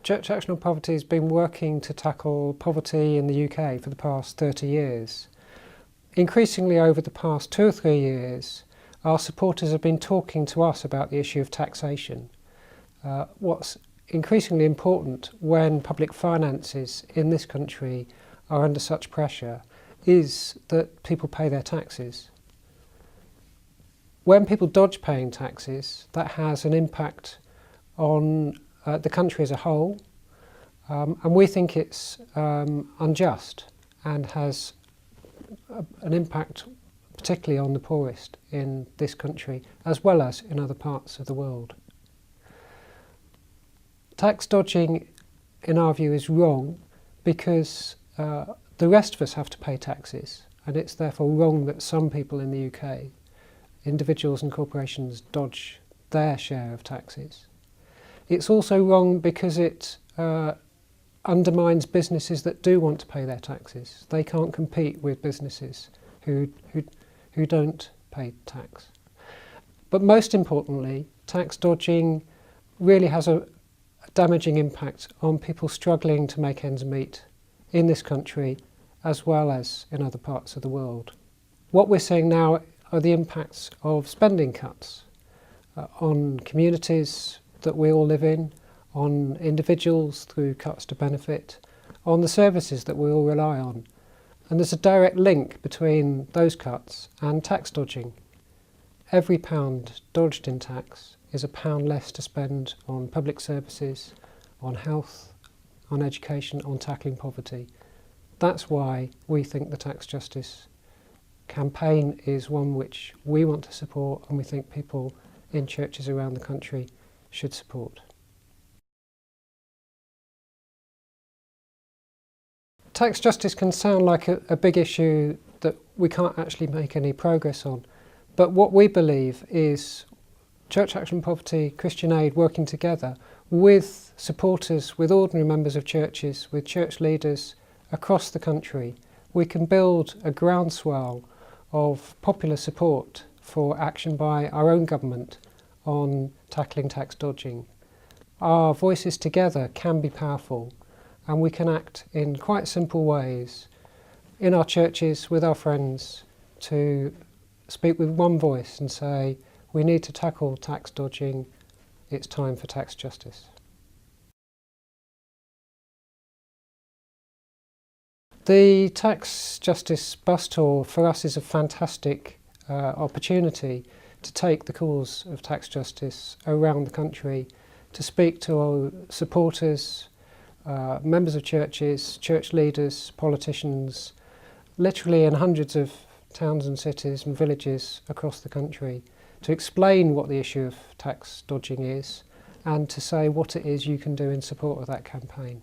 Church Action on Poverty has been working to tackle poverty in the UK for the past 30 years. Increasingly over the past 2 or 3 years, our supporters have been talking to us about the issue of taxation. What's increasingly important when public finances in this country are under such pressure is that people pay their taxes. When people dodge paying taxes, that has an impact on the country as a whole, and we think it's unjust and has an impact particularly on the poorest in this country as well as in other parts of the world. Tax dodging, in our view, is wrong because the rest of us have to pay taxes, and it's therefore wrong that some people in the UK, individuals and corporations, dodge their share of taxes. It's also wrong because it undermines businesses that do want to pay their taxes. They can't compete with businesses who don't pay tax. But most importantly, tax dodging really has a damaging impact on people struggling to make ends meet in this country as well as in other parts of the world. What we're seeing now are the impacts of spending cuts on communities that we all live in, on individuals through cuts to benefit, on the services that we all rely on. And there's a direct link between those cuts and tax dodging. Every pound dodged in tax is a pound less to spend on public services, on health, on education, on tackling poverty. That's why we think the tax justice campaign is one which we want to support, and we think people in churches around the country should support. Tax justice can sound like a big issue that we can't actually make any progress on, but what we believe is Church Action on Poverty, Christian Aid working together with supporters, with ordinary members of churches, with church leaders across the country, we can build a groundswell of popular support for action by our own government on tackling tax dodging. Our voices together can be powerful, and we can act in quite simple ways in our churches with our friends to speak with one voice and say, we need to tackle tax dodging, it's time for tax justice. The Tax Justice Bus Tour for us is a fantastic opportunity to take the cause of tax justice around the country, to speak to our supporters, members of churches, church leaders, politicians, literally in hundreds of towns and cities and villages across the country, to explain what the issue of tax dodging is and to say what it is you can do in support of that campaign.